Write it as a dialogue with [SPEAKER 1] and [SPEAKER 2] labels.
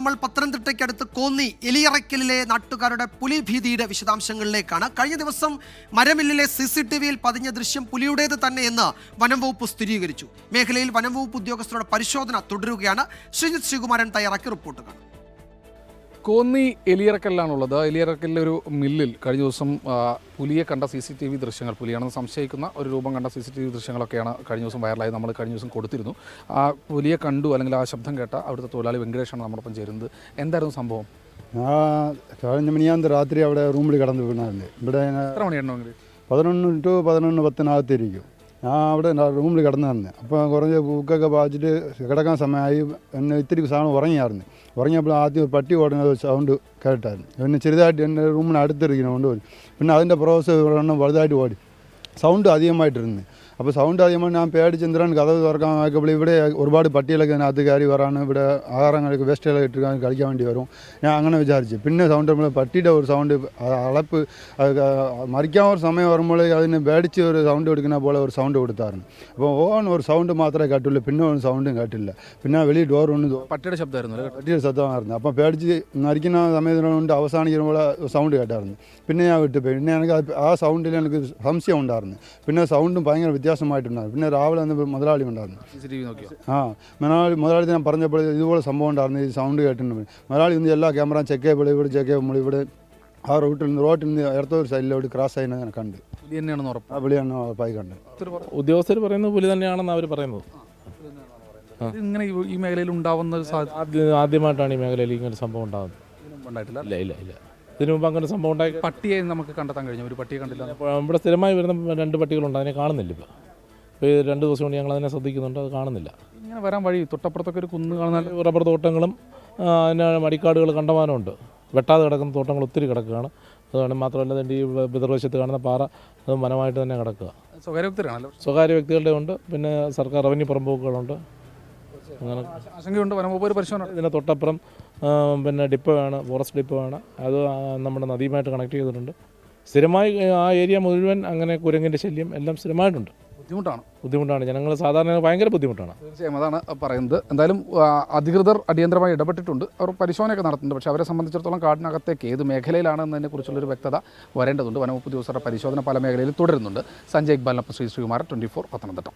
[SPEAKER 1] നമ്മൾ പത്തനംതിട്ടയ്ക്കടുത്ത് കോന്നി എലിയറയ്ക്കലിലെ നാട്ടുകാരുടെ പുലിഭീതിയുടെ വിശദാംശങ്ങളിലേക്കാണ്. കഴിഞ്ഞ ദിവസം മരമില്ലിലെ CCTVയിൽ പതിഞ്ഞ ദൃശ്യം പുലിയുടേത് തന്നെയെന്ന് വനം വകുപ്പ് സ്ഥിരീകരിച്ചു. മേഖലയിൽ വനം വകുപ്പ് ഉദ്യോഗസ്ഥരുടെ പരിശോധന തുടരുകയാണ്. ശ്രീജിത്ത് ശ്രീകുമാരൻ തയ്യാറാക്കിയ റിപ്പോർട്ട് കാണാം.
[SPEAKER 2] കോന്നി എലിയറക്കലിലാണുള്ളത്. എലിയറക്കലിലെ ഒരു മില്ലിൽ കഴിഞ്ഞ ദിവസം പുലിയെ കണ്ട CCTV ദൃശ്യങ്ങൾ, പുലിയാണെന്ന് സംശയിക്കുന്ന ഒരു രൂപം കണ്ട CCTV ദൃശ്യങ്ങളൊക്കെയാണ് കഴിഞ്ഞ ദിവസം വൈറലായി. നമ്മൾ കഴിഞ്ഞ ദിവസം കൊടുത്തിരുന്നു. ആ പുലിയെ കണ്ടു, അല്ലെങ്കിൽ ആ ശബ്ദം കേട്ട അവിടുത്തെ തൊഴിലാളി വെങ്കടേഷാണ് നമ്മോടൊപ്പം ചേരുന്നത്. എന്തായിരുന്നു സംഭവം?
[SPEAKER 3] കഴിഞ്ഞ മിനിയാന്ത് രാത്രി അവിടെ റൂമിൽ കിടന്ന് വീണായിരുന്നു. ഇവിടെ
[SPEAKER 2] എത്ര മണിയായിരുന്നു?
[SPEAKER 3] 11 to 11:10 ഞാൻ അവിടെ റൂമിൽ കിടന്നു തന്നെ. അപ്പോൾ കുറച്ച് ബുക്കൊക്കെ വായിച്ചിട്ട് കിടക്കാൻ സമയമായി. എന്നെ ഇത്തിരി സാധനം ഉറങ്ങിയപ്പോൾ ആദ്യം പട്ടി ഓടുന്ന സൗണ്ട് കേട്ടായിരുന്നു. പിന്നെ ചെറുതായിട്ട് എൻ്റെ റൂമിന് അടുത്തിരിക്കുന്നതുകൊണ്ട് പിന്നെ അതിൻ്റെ പ്രോസസ് വലുതായിട്ട് ഓടി സൗണ്ട് അധികമായിട്ടിരുന്നു. അപ്പോൾ സൗണ്ട് അധികമായി ഞാൻ പേടിച്ച് എന്തിനാണ് കഥവ് തുറക്കാൻ നോക്കിയപ്പോൾ ഇവിടെ ഒരുപാട് പട്ടികളൊക്കെ അതിനകത്ത് കയറി വരാണ്. ഇവിടെ ആഹാരങ്ങളൊക്കെ വേസ്റ്റുകളൊക്കെ ഇട്ട് കളിക്കാൻ വേണ്ടി വരും. ഞാൻ അങ്ങനെ വിചാരിച്ചു. പിന്നെ സൗണ്ട് പട്ടിയുടെ ഒരു സൗണ്ട് അളപ്പ് മരിക്കാൻ ഒരു സമയം വരുമ്പോൾ അതിന് പേടിച്ച് ഒരു സൗണ്ട് കൊടുക്കുന്ന പോലെ ഒരു സൗണ്ട് കൊടുത്തായിരുന്നു. അപ്പോൾ ഒരു സൗണ്ട് മാത്രമേ കേട്ടുള്ളൂ, പിന്നെ ഒരു സൗണ്ടും കേട്ടില്ല. പിന്നെ വെളി ഡോർ ഒന്ന്
[SPEAKER 2] പട്ടിയുടെ ശബ്ദമായിരുന്നു.
[SPEAKER 3] പട്ടിയുടെ ശബ്ദമായിരുന്നു. അപ്പോൾ പേടിച്ച് മരിക്കുന്ന സമയത്തിനുകൊണ്ട് അവസാനിക്കുമ്പോൾ സൗണ്ട് കേട്ടായിരുന്നു. പിന്നെ ഞാൻ വിട്ടുപോയി. പിന്നെ എനിക്ക് ആ സൗണ്ടിൽ എനിക്ക് സംശയം ഉണ്ടായിരുന്നു. പിന്നെ സൗണ്ടും ഭയങ്കര വ്യത്യാസമായിട്ടുണ്ടായിരുന്നു. പിന്നെ രാവിലെ വന്ന് മുതലാളി ഉണ്ടായിരുന്നു. മുതലാളി ഞാൻ പറഞ്ഞപ്പോൾ ഇതുപോലെ സംഭവം ഉണ്ടായിരുന്നു, ഈ സൗണ്ട് കേട്ടിട്ടുണ്ട്. മുതലാളി ഇന്ന് എല്ലാ ക്യാമറ ചെക്ക് ചെയ്യുമ്പോൾ ഇവിടെ ചെക്ക് ചെയ്യുമ്പോൾ ഇവിടെ ആ റോട്ടിൽ നിന്ന് ഇടത്തൊരു സൈഡിലോട്ട് ക്രോസ് ആയി കണ്ട് പുലിയാണ് ഉറപ്പായി കണ്ട്.
[SPEAKER 4] ഉദ്യോഗസ്ഥർ പറയുന്നത് പുലി തന്നെയാണെന്ന് അവർ പറയുന്നത്.
[SPEAKER 2] ഇങ്ങനെ ഈ മേഖലയിൽ ഉണ്ടാവുന്ന
[SPEAKER 4] ആദ്യമായിട്ടാണ് ഈ മേഖലയിൽ ഇങ്ങനെ സംഭവം ഉണ്ടാകുന്നത്. ഇല്ല ഇതിനു മുമ്പ് അങ്ങനെ സംഭവം ഉണ്ടായി.
[SPEAKER 2] പട്ടിയെ നമുക്ക് കണ്ടെത്താൻ കഴിഞ്ഞു. ഒരു പട്ടിയെ കണ്ടില്ല.
[SPEAKER 4] ഇവിടെ സ്ഥിരമായി വരുന്ന 2 പട്ടികളുണ്ട്, അതിനെ കാണുന്നില്ല. ഇപ്പോൾ 2 ദിവസം കൊണ്ട് ഞങ്ങൾ അതിനെ ശ്രദ്ധിക്കുന്നുണ്ട്, അത് കാണുന്നില്ല.
[SPEAKER 2] ഇങ്ങനെ വരാൻ വഴി തൊട്ടപ്പുറത്തൊക്കെ ഒരു കുന്ന് കാണാൻ
[SPEAKER 4] റബ്ബർ തോട്ടങ്ങളും അതിന് മടിക്കാടുകൾ കണ്ടമാനമുണ്ട്. വെട്ടാതെ കിടക്കുന്ന തോട്ടങ്ങൾ ഒത്തിരി കിടക്കുകയാണ്. അതുകൊണ്ട് മാത്രമല്ല അതിൻ്റെ ഈ പിതർവശത്ത് കാണുന്ന പാറ അത് വനമായിട്ട് തന്നെ കിടക്കുക. സ്വകാര്യ വ്യക്തികളുടെ ഉണ്ട്, പിന്നെ സർക്കാർ റവന്യൂ പുറമ്പോക്കുകളുണ്ട്. അങ്ങനെ
[SPEAKER 2] ആശങ്കയുണ്ട്. വനംവകുപ്പ് പരിശോധന.
[SPEAKER 4] ഇതിന് തൊട്ടപ്പുറം പിന്നെ ഡിപ്പോയാണ്, ഫോറസ്റ്റ് ഡിപ്പോയാണ്. അത് നമ്മുടെ നദിയുമായിട്ട് കണക്ട് ചെയ്തിട്ടുണ്ട്. സ്ഥിരമായി ആ ഏരിയ മുഴുവൻ അങ്ങനെ കുരങ്ങിൻ്റെ ശല്യം എല്ലാം സ്ഥിരമായിട്ടുണ്ട്. ബുദ്ധിമുട്ടാണ്. ജനങ്ങൾ സാധാരണ ഭയങ്കര ബുദ്ധിമുട്ടാണ്.
[SPEAKER 2] തീർച്ചയായും അതാണ് പറയുന്നത്. എന്തായാലും അധികൃതർ അടിയന്തരമായി ഇടപെട്ടിട്ടുണ്ട്. അവർ പരിശോധനയൊക്കെ നടത്തുന്നുണ്ട്. പക്ഷേ അവരെ സംബന്ധിച്ചിടത്തോളം കാടിനകത്തേക്ക് ഏത് മേഖലയിലാണെന്നതിനെക്കുറിച്ചുള്ളൊരു വ്യക്തത വരേണ്ടതുണ്ട്. വനംവകുപ്പ് ഉദ്യോഗസ്ഥരുടെ പരിശോധന പല മേഖലയിലും തുടരുന്നുണ്ട്. സഞ്ജയ് ഇക്ബാലിനൊപ്പം ശ്രീകുമാരൻ, 24 പത്തനംതിട്ട.